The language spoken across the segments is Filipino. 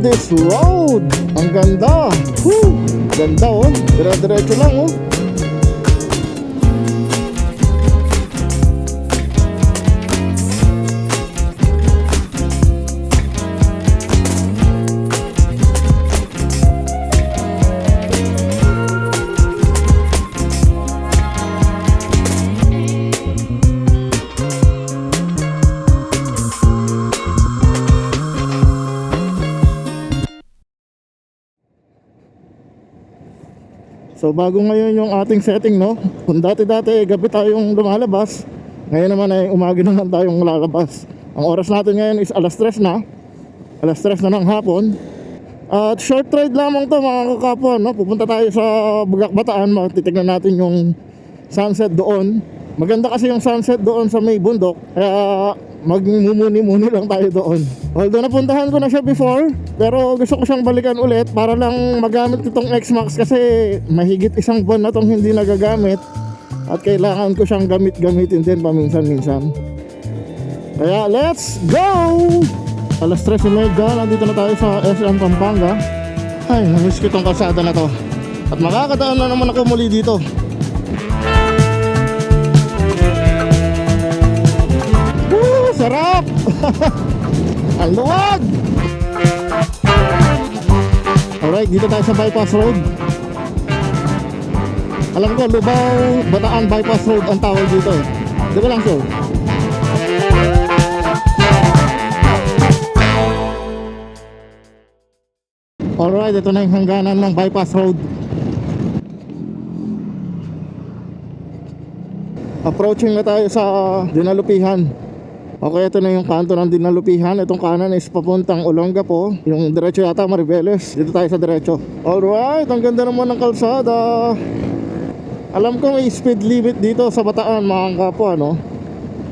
this road. Ang ganda. Woo! Ganda oh. Dire-diretso lang oh. So bago ngayon yung ating setting, no? Kung dati-dati gabi tayong lumalabas, ngayon naman ay umaga naman tayong lalabas. Ang oras natin ngayon is alas 3 na. Alas 3 na ng hapon. At short ride lamang to mga kakapwa, no? Pupunta tayo sa Bugak Bataan. Titignan natin yung sunset doon. Maganda kasi yung sunset doon sa may bundok. Kaya magmumuni-muni lang tayo doon. Although napuntahan ko na siya before, pero gusto ko siyang balikan ulit para lang magamit itong X-Max kasi mahigit isang buwan na itong hindi nagagamit. At kailangan ko siyang gamitin din paminsan-minsan. Kaya let's go! Alas 3:30, nandito na tayo sa SM Pampanga. Ay, namiss ko itong kalsada na to. At makakadaan na naman ako muli dito. Sarap! Ang luwag! Alright, dito tayo sa Bypass Road. Alam ko, Lubao, Bataan Bypass Road ang tawag dito eh. Di ba lang sure? Alright, ito na yung hangganan ng Bypass Road. Approaching na tayo sa Dinalupihan. Okay, ito na yung kanto ng Dinalupihan. Itong kanan is papuntang Olongapo. Yung diretso yata Maribeles. Dito tayo sa diretso. Alright, ang ganda naman ng kalsada. Alam ko may speed limit dito sa Bataan mga kapwa, no?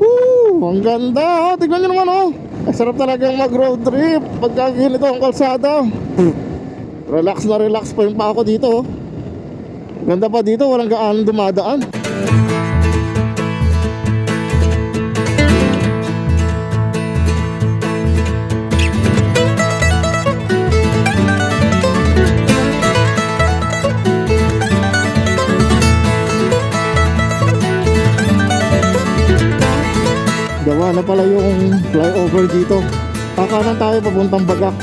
Woo! Ang ganda, oh. Tignan nyo naman, oh. Ay, sarap talagang mag road trip pagka ganito ang kalsada. Relax na relax pa yung pa ako dito, oh. Ganda pa dito, walang gaanong dumadaan. Gawa na pala yung flyover dito. Kakanan tayo papuntang Bagak.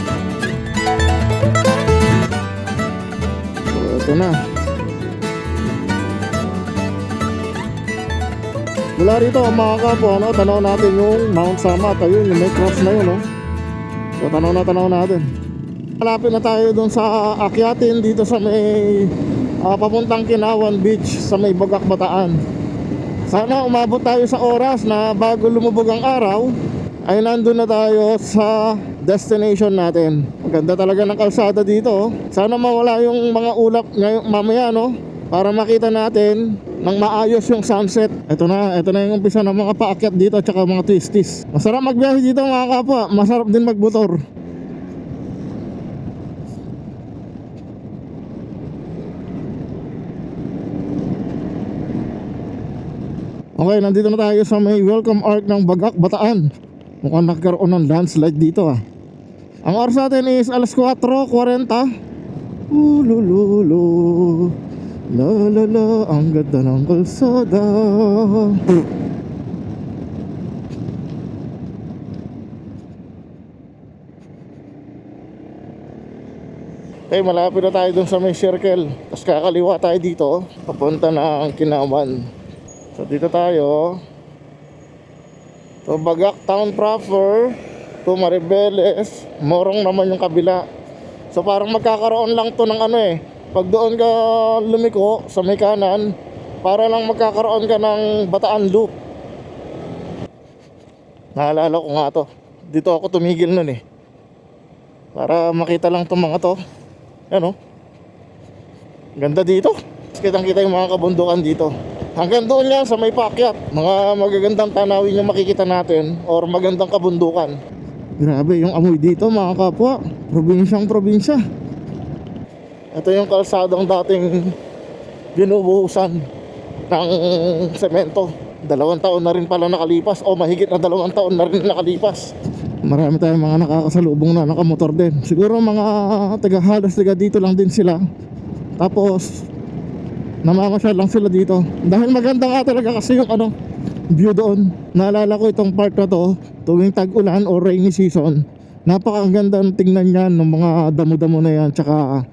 So ito na. Mula rito mga kapwa, no, tanaw natin yung Mount Samat. Ayun, yung may cross na yun, no? So tanaw natin. Malapit na tayo dun sa akyatin dito sa may papuntang Kinawan Beach sa may Bagak Bataan. Sana umabot tayo sa oras na bago lumubog ang araw ay nandun na tayo sa destination natin. Maganda talaga ng kalsada dito. Sana mawala yung mga ulap ngayon, mamaya, no? Para makita natin ng maayos yung sunset. Ito na yung umpisa ng mga paakyat dito at saka mga twisties. Masarap magbiyahe dito mga kapwa. Masarap din magmotor. Okay, nandito na tayo sa may welcome arc ng Bagak Bataan. Mukhang nagkaroon ng landslide dito ah. Ang oras natin is alas 4:40. Ulululu, la la la, ang ganda ng kalsada. Okay, malapit na tayo dun sa may circle. Tapos kakaliwa tayo dito, papunta na ang Kinawan. So dito tayo. To Bagak Town proper, to Maribeles, Morong naman yung kabila. So parang magkakaroon lang to ng ano eh. Pag doon ka lumiko sa may kanan, para lang magkakaroon ka ng Bataan Loop. Naalala ko nga to. Dito ako tumigil nun eh. Para makita lang tong mga to. Ano? Ganda dito. Kitang kita yung mga kabundukan dito. Hanggang doon yan sa may paakyat. Mga magagandang tanawin yung makikita natin or magandang kabundukan. Grabe yung amoy dito mga kapwa. Probinsyang probinsya. Ito yung kalsadang dating binubuhusan ng semento. 2 taon na rin pala nakalipas o mahigit na 2 taon na rin nakalipas. Marami tayong mga nakakasalubong na nakamotor din. Siguro mga taga-halos taga dito lang din sila. Tapos namamasyal lang sila dito. Dahil maganda nga talaga kasi yung view doon. Naalala ko itong part na to tuwing tag-ulan o rainy season. Napakaganda ng tingnan yan ng mga damo-damo na yan, tsaka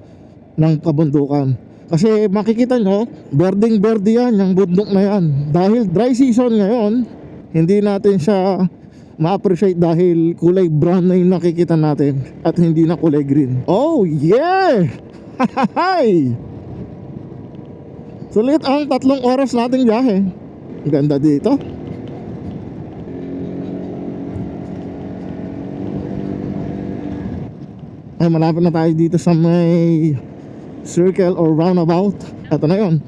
ng kabundukan. Kasi makikita nyo, berdeng-berde yan, yung bundok na yan. Dahil dry season ngayon, hindi natin siya ma-appreciate dahil kulay brown na yung nakikita natin at hindi na kulay green. Oh yeah! Hahahay! Sulit ang 3 oras nating biyahe. Ang ganda dito. Ay, malapit na tayo dito sa may circle or roundabout. Ito na yun.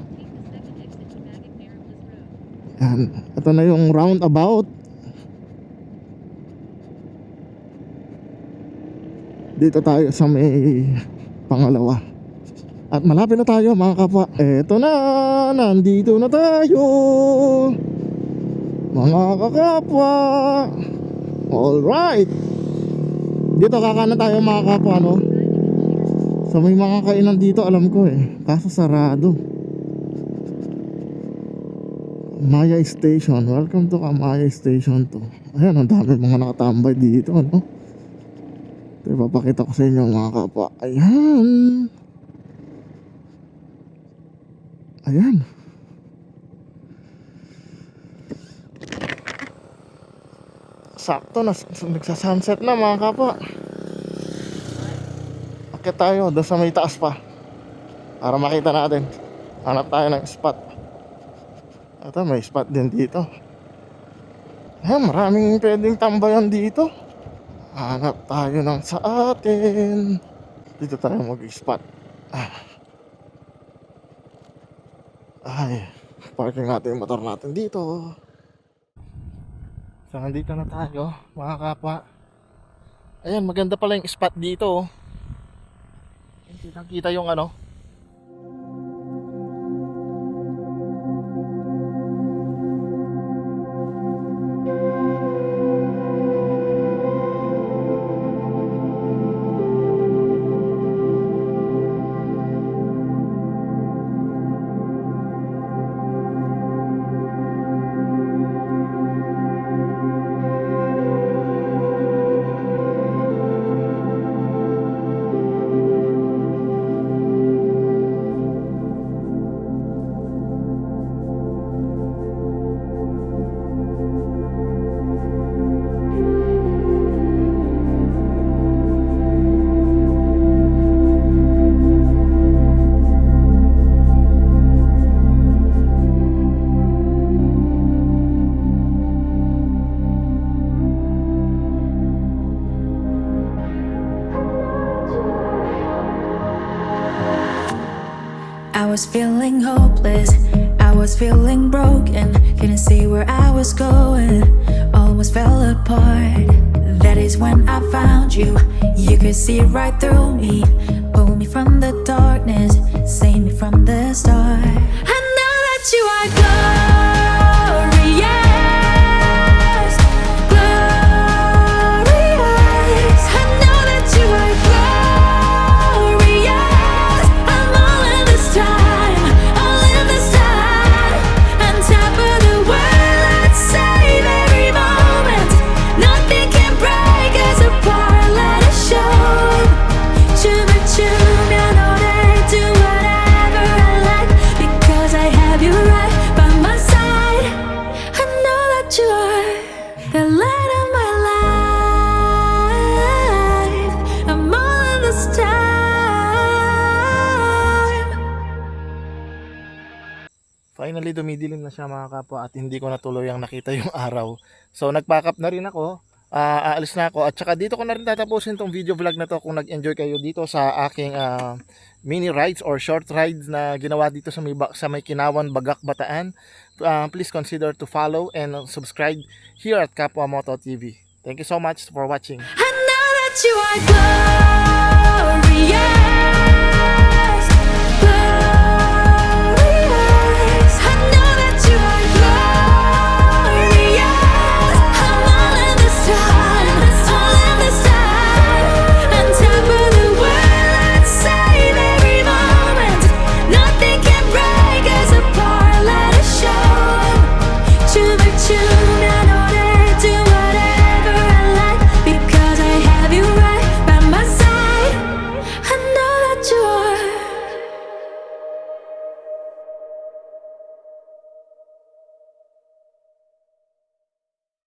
Yan. Ito na yung roundabout. Dito tayo sa may pangalawa. At malapit na tayo mga kapwa. Eto na, nandito na tayo mga kakapwa. Alright. Dito kakanan tayo mga kapwa, no? So may mga kainan dito alam ko kaso sarado. Maya Station. Welcome to Maya Station to. Ayan, ang dami mga nakatambay dito, no? Ito ipapakita ko sa inyo mga kapwa. Ayan. Ayan. Sakto na nagsa-sunset na mga kapwa. Akit tayo doon sa may taas pa para makita natin. Hanap tayo ng spot. Ito may spot din dito. Ayan, maraming pwedeng tambayan dito. Hanap tayo ng sa atin. Dito tayo mag-spot. Ay, parking natin yung motor natin dito. So nandito na tayo mga kapwa. Ayan, maganda pala yung spot dito. Kitang-kita yung I was feeling hopeless, I was feeling broken, couldn't see where I was going, almost fell apart. That is when I found you, you could see right through me, pull me from the darkness, save me from the start. I know that you are glorious, glorious. I know that you are glorious. I'm all in this time, all in this time. On top of the world, let's save every moment. Nothing can break us apart, let it show. 춤을 추며 노래 do whatever I like, because I have you right by my side. I know that you are the light of my life. I'm all in this time. Finally, dumidilim na siya mga kapwa at hindi ko natuloy ang nakita yung araw. So, nag-pack up na rin ako. Aalis na ako. At saka dito ko na rin tatapusin tong video vlog na to kung nag-enjoy kayo dito sa aking mini rides or short rides na ginawa dito sa may Kinawan, Bagak, Bataan. Please consider to follow and subscribe here at Kapwa Moto TV. Thank you so much for watching. I know that you are glorious.